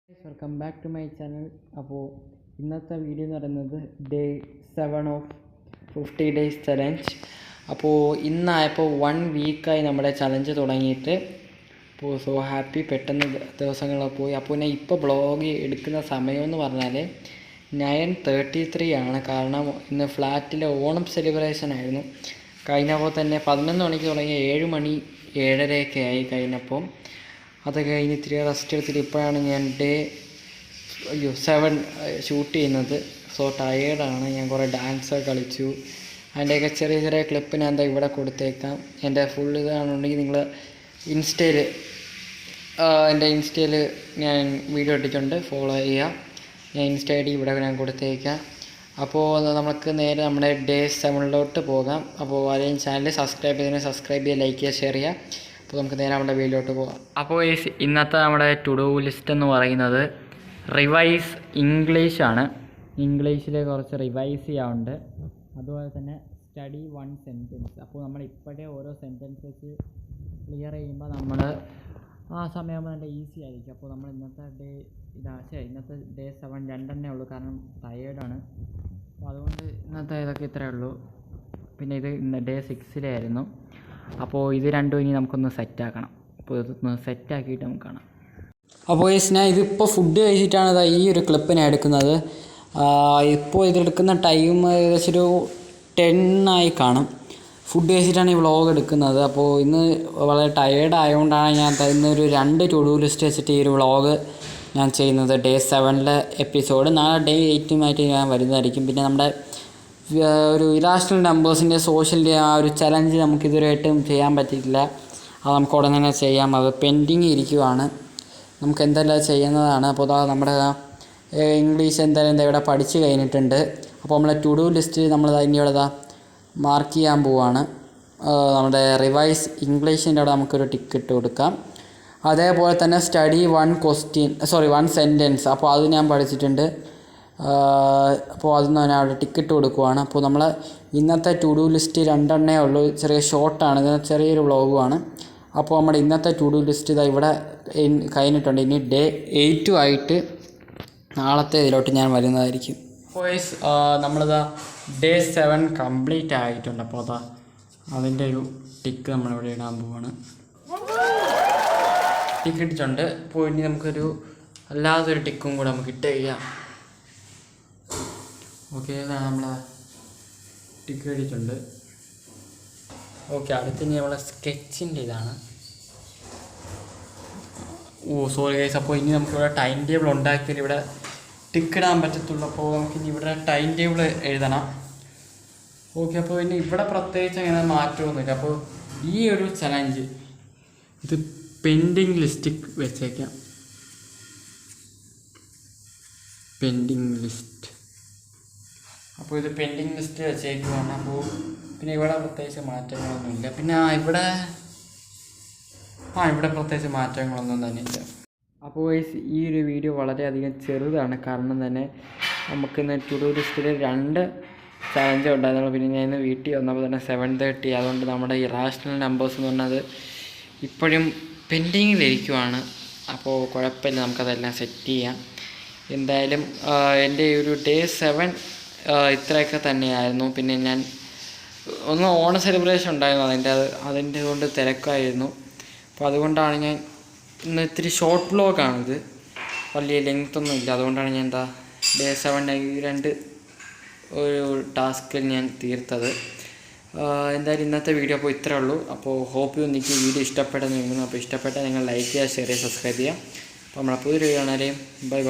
Welcome back to my channel. അപ്പോൾ ഇന്നത്തെ video എന്ന് പറയുന്നത് ഡേ 7 ഓഫ് 50 ഡേയ്സ് ചലഞ്ച്. അപ്പോൾ ഇന്നായപ്പോൾ 1 വീക്കായി നമ്മുടെ ചലഞ്ച് തുടങ്ങിയിട്ട്. അപ്പോൾ സോ ഹാപ്പി, പെട്ടെന്ന് ദിവസങ്ങൾ പോയി. അപ്പോൾ ഞാൻ ഇപ്പോൾ ബ്ലോഗ് എടുക്കുന്ന സമയമെന്ന് പറഞ്ഞാൽ 9:33 ആണ്. കാരണം ഇന്ന് ഫ്ലാറ്റിലെ ഓണം സെലിബ്രേഷൻ ആയിരുന്നു. കഴിഞ്ഞപ്പോൾ തന്നെ 11 മണിക്ക് തുടങ്ങി 7 മണി 7:30 ആയി കഴിഞ്ഞപ്പോൾ. അത് കഴിഞ്ഞ് ഇത്തിരി റെസ്റ്റ് എടുത്തിട്ട് ഇപ്പോഴാണ് ഞാൻ ഡേ 7 ഷൂട്ട് ചെയ്യുന്നത്. സോ ടയേർഡാണ്. ഞാൻ കുറേ ഡാൻസ് കളിച്ചു. അതിൻ്റെയൊക്കെ ചെറിയ ചെറിയ ക്ലിപ്പ് ഞാൻ എന്താ ഇവിടെ കൊടുത്തേക്കാം. എൻ്റെ ഫുൾ ഇതാണെന്നുണ്ടെങ്കിൽ നിങ്ങൾ എൻ്റെ ഇൻസ്റ്റയിൽ ഞാൻ വീഡിയോ ഇട്ടിട്ടുണ്ട്, ഫോളോ ചെയ്യുക. ഞാൻ ഇൻസ്റ്റ ID ഇവിടെ ഞാൻ കൊടുത്തേക്കാം. അപ്പോൾ നമുക്ക് നേരെ നമ്മുടെ ഡേ 7 പോകാം. അപ്പോൾ ആരെയും ചാനൽ സബ്സ്ക്രൈബ് ചെയ്യുക, ലൈക്ക് ചെയ്യുക, ഷെയർ ചെയ്യുക. അപ്പോൾ നമുക്ക് നേരെ നമ്മുടെ വീഡിയോട്ട് പോകാം. അപ്പോൾ ഇന്നത്തെ നമ്മുടെ ടു ഡു ലിസ്റ്റ് എന്ന് പറയുന്നത് റിവൈസ് ഇംഗ്ലീഷാണ്. ഇംഗ്ലീഷിൽ കുറച്ച് റിവൈസ് ചെയ്യാറുണ്ട്. അതുപോലെ തന്നെ സ്റ്റഡി 1 സെൻറ്റൻസ്. അപ്പോൾ നമ്മൾ ഇപ്പോഴേ ഓരോ സെൻറ്റൻസ് വെച്ച് ക്ലിയർ ചെയ്യുമ്പോൾ നമ്മൾ ആ സമയമാകുമ്പോൾ നല്ല ഈസി ആയിരിക്കും. അപ്പോൾ നമ്മൾ ഇന്നത്തെ ഡേ 7 രണ്ടെണ്ണേ ഉള്ളൂ, കാരണം ടയേർഡാണ്. അപ്പോൾ അതുകൊണ്ട് ഇന്നത്തെ ഇതൊക്കെ ഇത്രയേ ഉള്ളൂ. പിന്നെ ഇത് ഇന്ന് ഡേ 6 അപ്പോൾ ഇത് രണ്ടും ഇനി നമുക്കൊന്ന് സെറ്റാക്കണം. അപ്പോൾ ഇതൊന്ന് സെറ്റാക്കിയിട്ട് നമുക്ക് കാണാം. അപ്പോൾ ഞാൻ ഇതിപ്പോൾ ഫുഡ് കഴിച്ചിട്ടാണ് ഈ ഒരു ക്ലിപ്പ് ഞാൻ എടുക്കുന്നത്. ഇപ്പോൾ ഇതെടുക്കുന്ന ടൈം ഏകദേശം ഒരു 10 ആയി കാണും. ഫുഡ് കഴിച്ചിട്ടാണ് ഈ വ്ളോഗ് എടുക്കുന്നത്. അപ്പോൾ ഇന്ന് വളരെ ടയേർഡ് ആയതുകൊണ്ടാണ് ഞാൻ ഇന്നൊരു 2 ടു ഡു ലിസ്റ്റ് വെച്ചിട്ട് ഈ ഒരു വ്ളോഗ് ഞാൻ ചെയ്യുന്നത്. ഡേ 7 എപ്പിസോഡ് നാളെ ഡേ 8 ഞാൻ വരുന്നതായിരിക്കും. പിന്നെ നമ്മുടെ ഒരു ഇറാഷണൽ നമ്പേഴ്സിൻ്റെ സോഷ്യലിൻ്റെ ആ ഒരു ചലഞ്ച് നമുക്ക് ഇതുവരെയായിട്ടും ചെയ്യാൻ പറ്റിയിട്ടില്ല. അത് നമുക്ക് ഉടനെ തന്നെ ചെയ്യാം. അത് പെൻഡിങ് ഇരിക്കുവാണ്. നമുക്ക് എന്തെല്ലാം ചെയ്യുന്നതാണ്. അപ്പോൾ നമ്മുടെ ഇംഗ്ലീഷ് എന്തായാലും ഇവിടെ പഠിച്ച് കഴിഞ്ഞിട്ടുണ്ട്. അപ്പോൾ നമ്മളെ ടു ഡു ലിസ്റ്റ് നമ്മൾ അതിൻ്റെ ഇവിടെ മാർക്ക് ചെയ്യാൻ പോവുകയാണ്. നമ്മുടെ റിവൈസ് ഇംഗ്ലീഷിൻ്റെ അവിടെ നമുക്കൊരു ടിക്ക് ഇട്ട് കൊടുക്കാം. അതേപോലെ തന്നെ സ്റ്റഡി 1 സെൻറ്റൻസ്. അപ്പോൾ അത് ഞാൻ പഠിച്ചിട്ടുണ്ട്. അപ്പോൾ അതൊന്നും ഞാൻ അവിടെ ടിക്കറ്റ് കൊടുക്കുവാണ്. അപ്പോൾ നമ്മൾ ഇന്നത്തെ ടു ഡു ലിസ്റ്റ് 2 ഉള്ളൂ. ചെറിയ ഷോർട്ടാണ്, ചെറിയൊരു വ്ളോഗുമാണ്. അപ്പോൾ നമ്മുടെ ഇന്നത്തെ ടു ഡു ലിസ്റ്റ് ഇവിടെ കഴിഞ്ഞിട്ടുണ്ട്. ഇനി ഡേ 8 ആയിട്ട് നാളത്തെ ഇതിലോട്ട് ഞാൻ വരുന്നതായിരിക്കും. അപ്പോൾ നമ്മളിതാ ഡേ 7 കംപ്ലീറ്റ് ആയിട്ടുണ്ട്. അപ്പോൾ അതിൻ്റെ ഒരു ടിക്ക് നമ്മളിവിടെ ഇടാൻ പോവാണ്. ടിക്ക് ഇട്ടിട്ടുണ്ട്. അപ്പോൾ ഇനി നമുക്കൊരു അല്ലാതൊരു ടിക്കും കൂടെ നമുക്ക് ഇട്ട് ചെയ്യാം. ഓക്കെ, ഇതാണ് നമ്മളെ ടിക്ക് ഇട്ടിട്ടുണ്ട്. ഓക്കെ, അടുത്തിനി നമ്മളെ സ്കെച്ചിൻ്റെ ഇതാണ്. Sorry guys. അപ്പോൾ ഇനി നമുക്കിവിടെ ടൈം ടേബിൾ ഉണ്ടാക്കിയാൽ ഇവിടെ ടിക്കിടാൻ പറ്റത്തുള്ളൂ. അപ്പോൾ നമുക്കിനി ഇവിടെ ടൈം ടേബിൾ എഴുതണം. ഓക്കെ, അപ്പോൾ ഇനി ഇവിടെ പ്രത്യേകിച്ച് അങ്ങനെ മാറ്റമൊന്നുമില്ല. അപ്പോൾ ഈ ഒരു ചലഞ്ച് ഇത് പെൻഡിങ് ലിസ്റ്റ് വെച്ചേക്കാം. Pending list. അപ്പോൾ ഇത് പെൻഡിങ് ലിസ്റ്റ് വെച്ചേക്കുവാണ്. അപ്പോൾ പിന്നെ ഇവിടെ പ്രത്യേകിച്ച് മാറ്റങ്ങളൊന്നുമില്ല. പിന്നെ ഇവിടെ പ്രത്യേകിച്ച് മാറ്റങ്ങളൊന്നും തന്നെ ഇല്ല. അപ്പോൾ ഈ ഒരു വീഡിയോ വളരെയധികം ചെറുതാണ്. കാരണം തന്നെ നമുക്കിന്ന് ടു ഡു ലിസ്റ്റിൽ 2 ചലഞ്ച് ഉണ്ടായിരുന്നു. പിന്നെ ഞാൻ ഇന്ന് വീട്ടിൽ വന്നപ്പോൾ തന്നെ 7:30. അതുകൊണ്ട് നമ്മുടെ ഈ റാഷണൽ നമ്പേഴ്സ് എന്ന് പറഞ്ഞത് ഇപ്പോഴും പെൻഡിങ്ങിലിരിക്കുവാണ്. അപ്പോൾ കുഴപ്പമില്ല, നമുക്കതെല്ലാം സെറ്റ് ചെയ്യാം. എന്തായാലും എൻ്റെ ഒരു ഡേ 7 ഇത്രയൊക്കെ തന്നെയായിരുന്നു. പിന്നെ ഞാൻ ഓണ സെലിബ്രേഷൻ ഉണ്ടായിരുന്നു, അതിൻ്റെ കൊണ്ട് തിരക്കായിരുന്നു. അപ്പോൾ അതുകൊണ്ടാണ് ഞാൻ ഇന്ന് ഇത്തിരി ഷോർട്ട് വ്ളോഗാണിത്, വലിയ ലെങ്ത്തൊന്നും ഇല്ല. അതുകൊണ്ടാണ് ഞാൻ ഡേ 7 2 ഒരു ടാസ്കിൽ ഞാൻ തീർത്തത്. എന്തായാലും ഇന്നത്തെ വീഡിയോ അപ്പോൾ ഇത്രേ ഉള്ളൂ. അപ്പോൾ ഹോപ്പ് എനിക്ക് വീഡിയോ ഇഷ്ടപ്പെട്ടെന്ന് തോന്നുന്നു. അപ്പോൾ ഇഷ്ടപ്പെട്ടാൽ നിങ്ങൾ ലൈക്ക് ചെയ്യുക, ഷെയർ ചെയ്യുക, സബ്സ്ക്രൈബ് ചെയ്യുക. അപ്പോൾ നമ്മളെ പുതിയൊരു കാണാനേയും ബൈ.